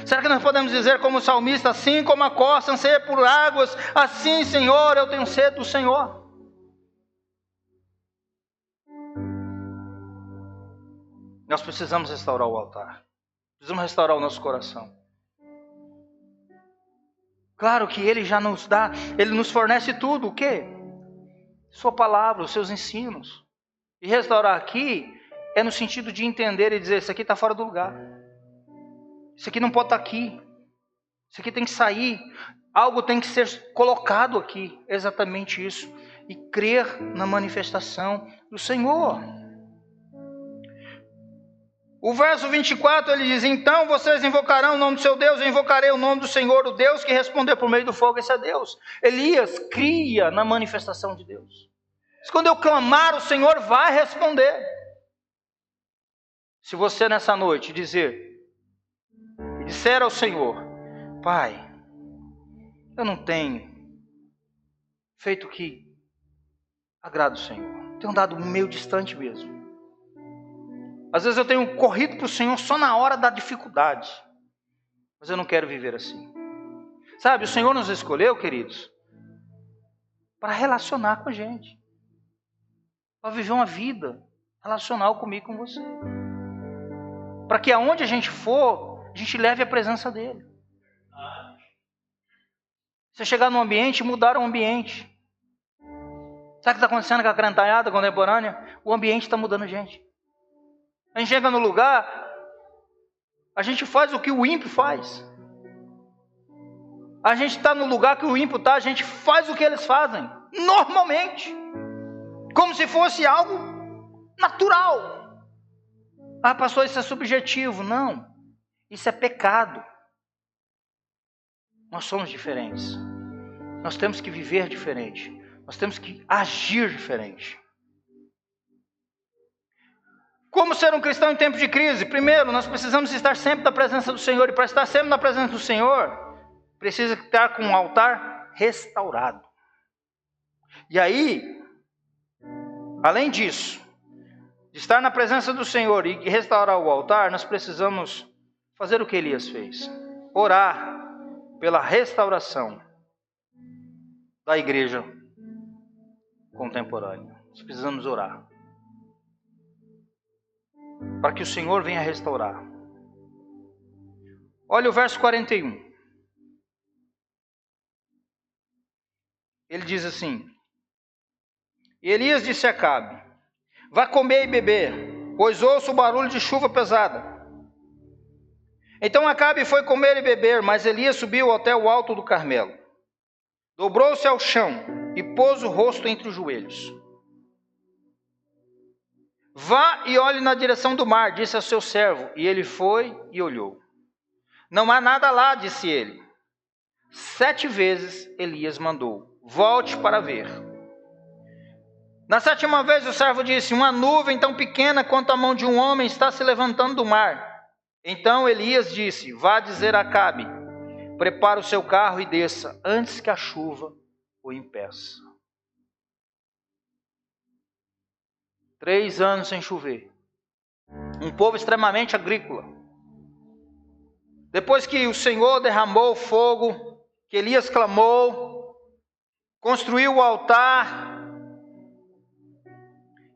Será que nós podemos dizer como o salmista: assim como a costa anseia por águas, assim, Senhor, eu tenho sede do Senhor? Nós precisamos restaurar o altar. Precisamos restaurar o nosso coração. Claro que Ele já nos dá, Ele nos fornece tudo. O quê? Sua palavra, os seus ensinos. E restaurar aqui é no sentido de entender e dizer: isso aqui está fora do lugar. Isso aqui não pode estar aqui. Isso aqui tem que sair. Algo tem que ser colocado aqui. Exatamente isso. E crer na manifestação do Senhor. O verso 24 ele diz: então vocês invocarão o nome do seu Deus, eu invocarei o nome do Senhor, o Deus que respondeu por meio do fogo. Esse é Deus. Elias cria na manifestação de Deus. Mas quando eu clamar, o Senhor vai responder. Se você nessa noite disser ao Senhor: Pai, eu não tenho feito o que agrada o Senhor, tenho andado meio distante mesmo. Às vezes eu tenho corrido para o Senhor só na hora da dificuldade, mas eu não quero viver assim. Sabe, o Senhor nos escolheu, queridos, para relacionar com a gente, para viver uma vida relacional comigo e com você, para que aonde a gente for, a gente leve a presença dele. Você chegar num ambiente e mudar o ambiente. Sabe o que está acontecendo com a crentaiada contemporânea? O ambiente está mudando a gente. A gente chega no lugar, a gente faz o que o ímpio faz. A gente está no lugar que o ímpio está, a gente faz o que eles fazem, normalmente. Como se fosse algo natural. Ah, pastor, isso é subjetivo. Não, isso é pecado. Nós somos diferentes. Nós temos que viver diferente. Nós temos que agir diferente. Como ser um cristão em tempo de crise? Primeiro, nós precisamos estar sempre na presença do Senhor. E para estar sempre na presença do Senhor, precisa estar com o altar restaurado. E aí, além disso, de estar na presença do Senhor e restaurar o altar, nós precisamos fazer o que Elias fez: orar pela restauração da igreja contemporânea. Nós precisamos orar para que o Senhor venha restaurar. Olha o verso 41. Ele diz assim: e Elias disse a Acabe: vá comer e beber, pois ouço o barulho de chuva pesada. Então Acabe foi comer e beber, mas Elias subiu até o alto do Carmelo. Dobrou-se ao chão e pôs o rosto entre os joelhos. Vá e olhe na direção do mar, disse ao seu servo. E ele foi e olhou. Não há nada lá, disse ele. 7 vezes Elias mandou: volte para ver. Na 7ª vez o servo disse: uma nuvem tão pequena quanto a mão de um homem está se levantando do mar. Então Elias disse: vá dizer a Acabe: prepara o seu carro e desça, antes que a chuva o impeça. 3 anos sem chover. Um povo extremamente agrícola. Depois que o Senhor derramou fogo, que Elias clamou, construiu o altar,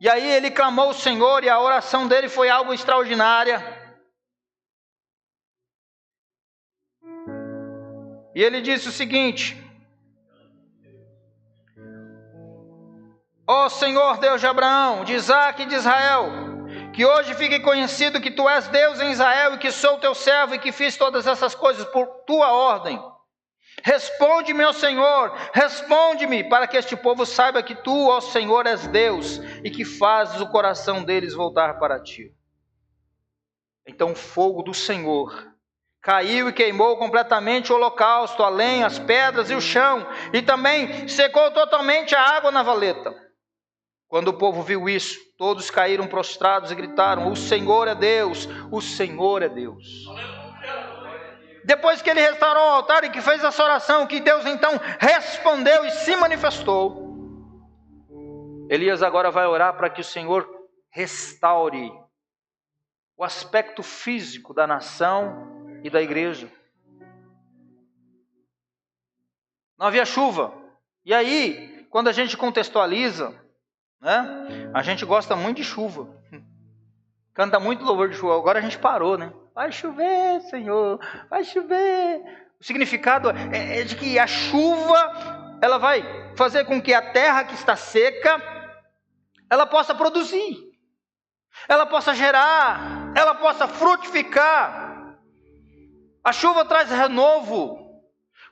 e aí ele clamou ao Senhor, e a oração dele foi algo extraordinária. E ele disse o seguinte: ó Senhor Deus de Abraão, de Isaque e de Israel, que hoje fique conhecido que tu és Deus em Israel e que sou teu servo e que fiz todas essas coisas por tua ordem. Responde-me, ó Senhor, responde-me, para que este povo saiba que tu, ó Senhor, és Deus e que fazes o coração deles voltar para ti. Então o fogo do Senhor caiu e queimou completamente o holocausto, a lenha, as pedras e o chão, e também secou totalmente a água na valeta. Quando o povo viu isso, todos caíram prostrados e gritaram: o Senhor é Deus, o Senhor é Deus. Depois que ele restaurou o altar e que fez essa oração, que Deus então respondeu e se manifestou, Elias agora vai orar para que o Senhor restaure o aspecto físico da nação e da igreja. Não havia chuva. E aí, quando a gente contextualiza, né, a gente gosta muito de chuva. Canta muito louvor de chuva. Agora a gente parou, né? Vai chover, Senhor, vai chover. O significado é de que a chuva, ela vai fazer com que a terra que está seca, ela possa produzir, ela possa gerar, ela possa frutificar. A chuva traz renovo.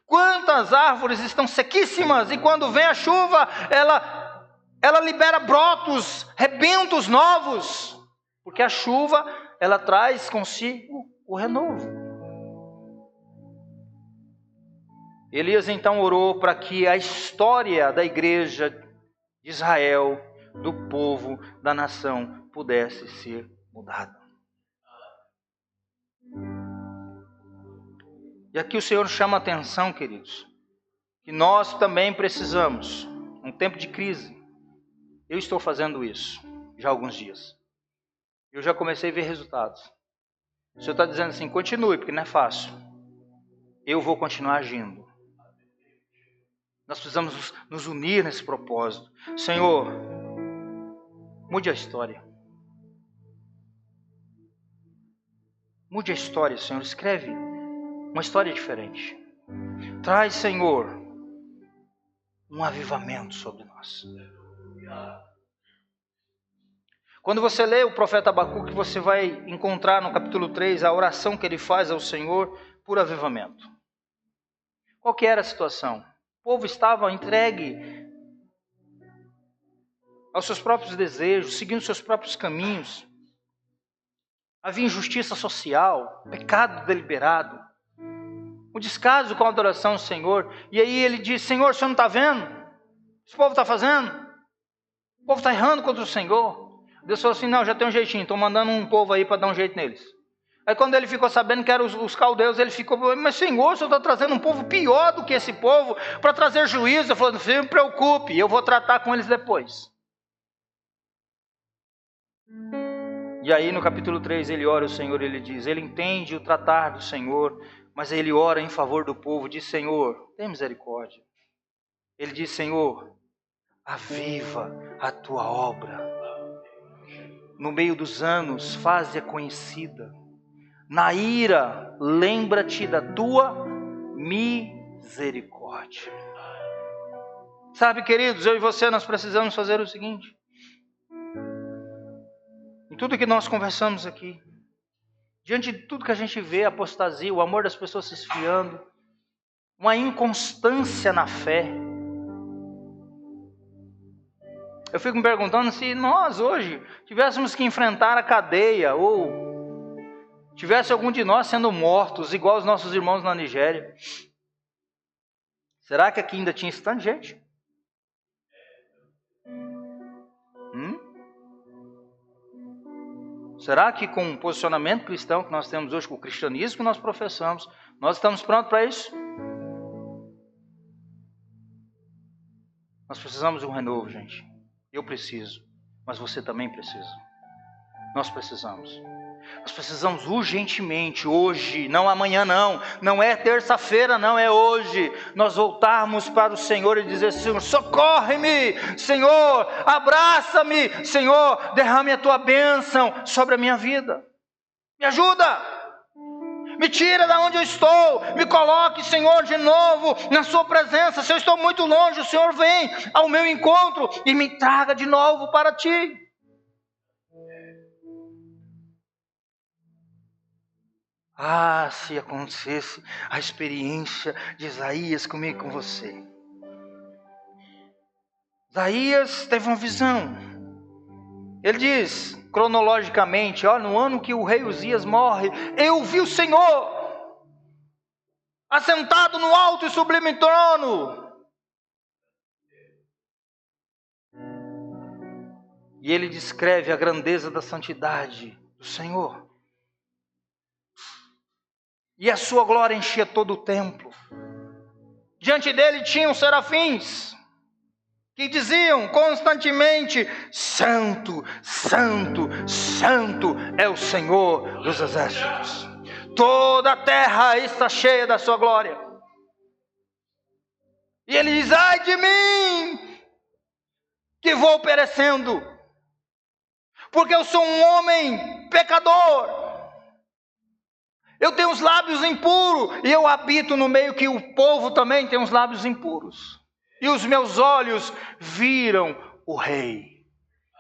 Quantas árvores estão sequíssimas e quando vem a chuva, ela libera brotos, rebentos novos, porque a chuva, ela traz consigo o renovo. Elias então orou para que a história da igreja de Israel, do povo, da nação, pudesse ser mudada. E aqui o Senhor chama a atenção, queridos, que nós também precisamos, num tempo de crise. Eu estou fazendo isso já há alguns dias. Eu já comecei a ver resultados. O Senhor está dizendo assim: continue, porque não é fácil. Eu vou continuar agindo. Nós precisamos nos unir nesse propósito. Senhor, mude a história. Mude a história, Senhor. Escreve uma história diferente. Traz, Senhor, um avivamento sobre nós. Quando você lê o profeta Abacuque, você vai encontrar no capítulo 3 a oração que ele faz ao Senhor por avivamento. Qual que era a situação? O povo estava entregue aos seus próprios desejos, seguindo seus próprios caminhos. Havia injustiça social, pecado deliberado, o descaso com a adoração ao Senhor. E aí ele diz: Senhor, o Senhor não está vendo? Esse povo está fazendo? O povo está errando contra o Senhor. Deus falou assim: não, já tem um jeitinho, estou mandando um povo aí para dar um jeito neles. Aí quando ele ficou sabendo que eram os caldeus, ele ficou: mas Senhor, o Senhor está trazendo um povo pior do que esse povo para trazer juízo. Ele falou: não se preocupe, eu vou tratar com eles depois. E aí no capítulo 3 ele ora ao Senhor, ele diz, ele entende o tratar do Senhor, mas ele ora em favor do povo, diz: Senhor, tem misericórdia. Ele diz: Senhor, aviva a tua obra. No meio dos anos, faze-a conhecida. Na ira, lembra-te da tua misericórdia. Sabe, queridos, eu e você, nós precisamos fazer o seguinte. Em tudo que nós conversamos aqui, diante de tudo que a gente vê, a apostasia, o amor das pessoas se esfriando, uma inconstância na fé. Eu fico me perguntando se nós hoje tivéssemos que enfrentar a cadeia ou tivesse algum de nós sendo mortos, igual os nossos irmãos na Nigéria. Será que aqui ainda tinha esse tanto de gente? Será que com o posicionamento cristão que nós temos hoje, com o cristianismo que nós professamos, nós estamos prontos para isso? Nós precisamos de um renovo, gente. Eu preciso, mas você também precisa. Nós precisamos. Nós precisamos urgentemente, hoje, não amanhã não. Não é terça-feira, não, é hoje. Nós voltarmos para o Senhor e dizer: Senhor, socorre-me, Senhor, abraça-me, Senhor, derrame a tua bênção sobre a minha vida. Me ajuda, me tira da onde eu estou, me coloque, Senhor, de novo na sua presença. Se eu estou muito longe, o Senhor vem ao meu encontro e me traga de novo para ti. Ah, se acontecesse a experiência de Isaías comigo e com você. Isaías teve uma visão. Ele diz: cronologicamente, no ano que o rei Uzias morre, eu vi o Senhor assentado no alto e sublime trono. E ele descreve a grandeza da santidade do Senhor. E a sua glória enchia todo o templo. Diante dele tinham serafins, que diziam constantemente: Santo, Santo, Santo é o Senhor dos exércitos. Toda a terra está cheia da sua glória. E ele diz: ai de mim, que vou perecendo, porque eu sou um homem pecador. Eu tenho os lábios impuros, e eu habito no meio que o povo também tem os lábios impuros. E os meus olhos viram o Rei,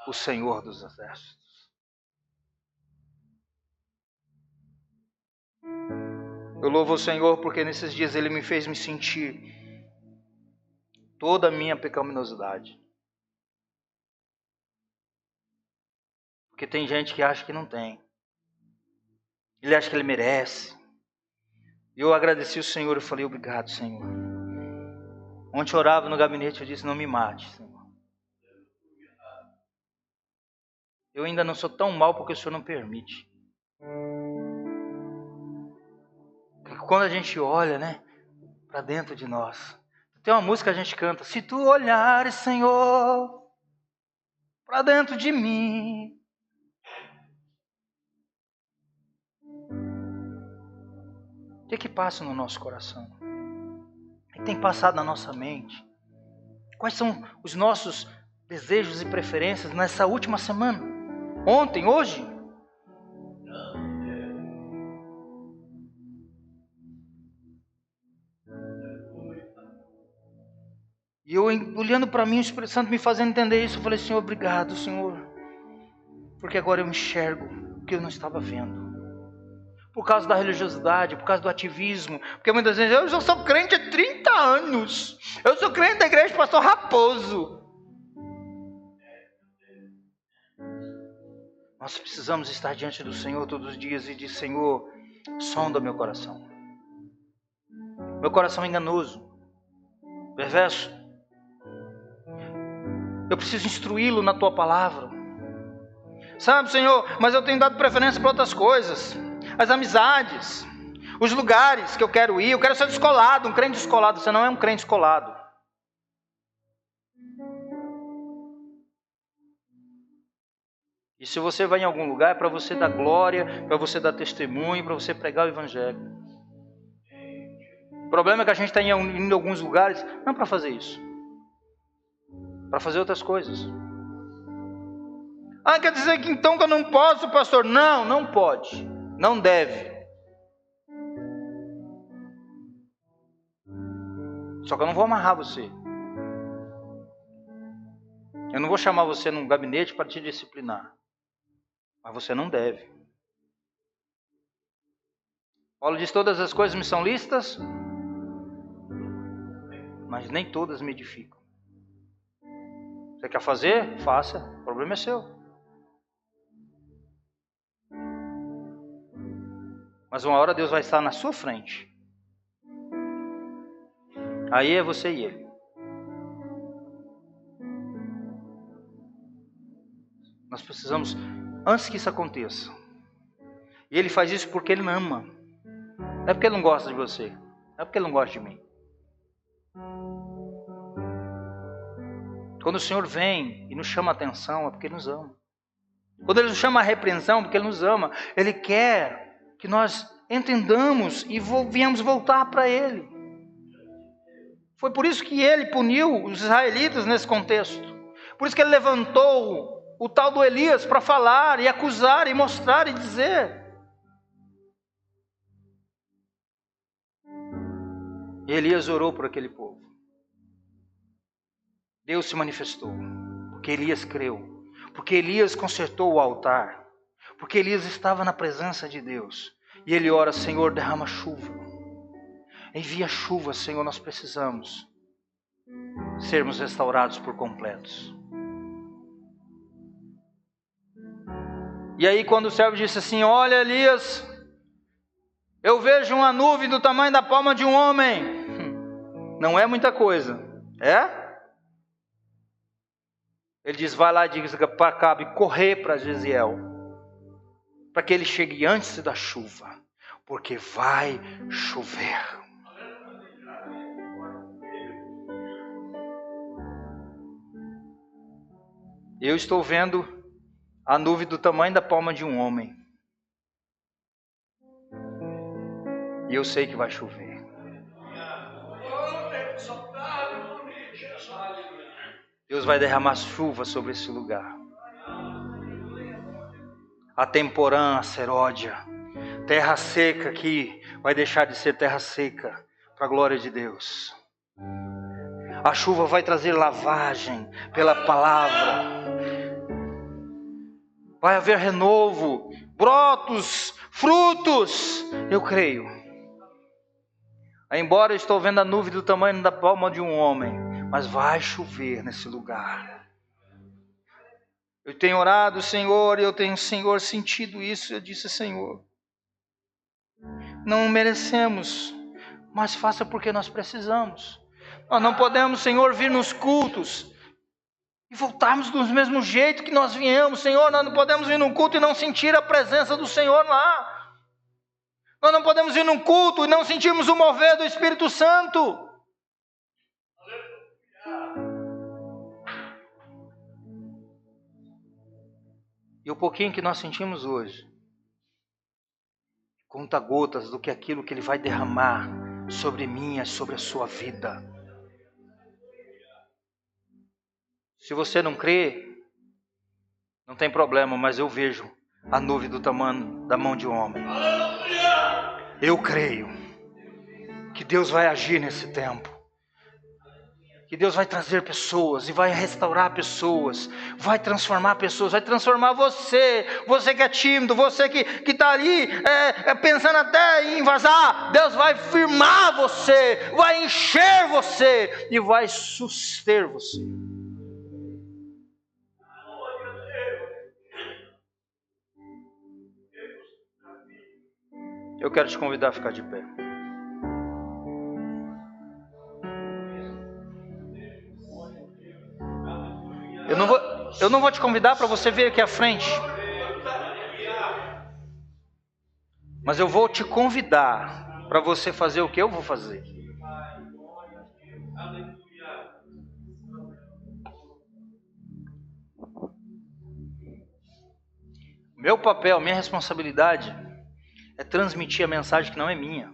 o Senhor dos exércitos. Eu louvo o Senhor porque nesses dias Ele me fez me sentir toda a minha pecaminosidade. Porque tem gente que acha que não tem. Ele acha que ele merece. E eu agradeci o Senhor e falei: obrigado, Senhor. Ontem eu orava no gabinete, eu disse: não me mate, Senhor. Eu ainda não sou tão mal porque o Senhor não permite. Porque quando a gente olha, para dentro de nós, tem uma música que a gente canta: se tu olhares, Senhor, para dentro de mim. O que passa no nosso coração? O que tem passado na nossa mente? Quais são os nossos desejos e preferências nessa última semana? Ontem, hoje? E eu olhando para mim, o Espírito Santo me fazendo entender isso, eu falei: Senhor, obrigado, Senhor. Porque agora eu enxergo o que eu não estava vendo. Por causa da religiosidade, por causa do ativismo. Porque muitas vezes eu já sou crente há 30 anos. Eu sou crente da igreja do pastor Raposo. Nós precisamos estar diante do Senhor todos os dias e dizer: Senhor, sonda meu coração. Meu coração é enganoso, perverso. Eu preciso instruí-lo na tua palavra. Sabe, Senhor, mas eu tenho dado preferência para outras coisas. As amizades, os lugares que eu quero ir. Eu quero ser descolado, um crente descolado. Você não é um crente descolado. E se você vai em algum lugar, é para você dar glória, para você dar testemunho, para você pregar o evangelho. O problema é que a gente está indo em alguns lugares, não para fazer isso, para fazer outras coisas. Quer dizer que então que eu não posso, pastor? Não, não pode, não deve. Só que eu não vou amarrar você. Eu não vou chamar você num gabinete para te disciplinar. Mas você não deve. Paulo diz: todas as coisas me são lícitas, mas nem todas me edificam. Você quer fazer? Faça. O problema é seu. Mas uma hora Deus vai estar na sua frente. Aí é você e Ele. Nós precisamos, antes que isso aconteça. E Ele faz isso porque Ele ama. Não é porque Ele não gosta de você. Não é porque Ele não gosta de mim. Quando o Senhor vem e nos chama a atenção, é porque Ele nos ama. Quando Ele nos chama a repreensão, é porque Ele nos ama. Ele quer que nós entendamos e venhamos voltar para Ele. Foi por isso que Ele puniu os israelitas nesse contexto. Por isso que Ele levantou o tal do Elias para falar e acusar e mostrar e dizer. E Elias orou por aquele povo. Deus se manifestou, porque Elias creu, porque Elias consertou o altar, porque Elias estava na presença de Deus. E ele ora: Senhor, derrama chuva. Envia chuva, Senhor, nós precisamos sermos restaurados por completos. E aí quando o servo disse assim: olha, Elias, eu vejo uma nuvem do tamanho da palma de um homem. Não é muita coisa, é? Ele diz: vai lá e diz para Acabe correr para Jezreel, para que ele chegue antes da chuva, porque vai chover. Eu estou vendo a nuvem do tamanho da palma de um homem. E eu sei que vai chover. Deus vai derramar chuva sobre esse lugar. A temporã, a seródia, terra seca aqui vai deixar de ser terra seca para a glória de Deus. A chuva vai trazer lavagem pela palavra. Vai haver renovo, brotos, frutos. Eu creio. Embora eu estou vendo a nuvem do tamanho da palma de um homem, mas vai chover nesse lugar. Eu tenho orado, Senhor, e eu tenho, Senhor, sentido isso. Eu disse: Senhor, não merecemos, mas faça porque nós precisamos. Nós não podemos, Senhor, vir nos cultos e voltarmos do mesmo jeito que nós viemos. Senhor, nós não podemos ir num culto e não sentir a presença do Senhor lá. Nós não podemos ir num culto e não sentirmos o mover do Espírito Santo. E o pouquinho que nós sentimos hoje, conta gotas do que aquilo que Ele vai derramar sobre mim e sobre a sua vida. Se você não crê, não tem problema, mas eu vejo a nuvem do tamanho da mão de um homem. Eu creio que Deus vai agir nesse tempo. Que Deus vai trazer pessoas e vai restaurar pessoas, vai transformar pessoas, vai transformar você que é tímido, você que está ali pensando até em vazar. Deus vai firmar você, vai encher você e vai suster você. Eu quero te convidar a ficar de pé. Eu não vou te convidar para você vir aqui à frente. Mas eu vou te convidar para você fazer o que eu vou fazer. Meu papel, minha responsabilidade é transmitir a mensagem que não é minha.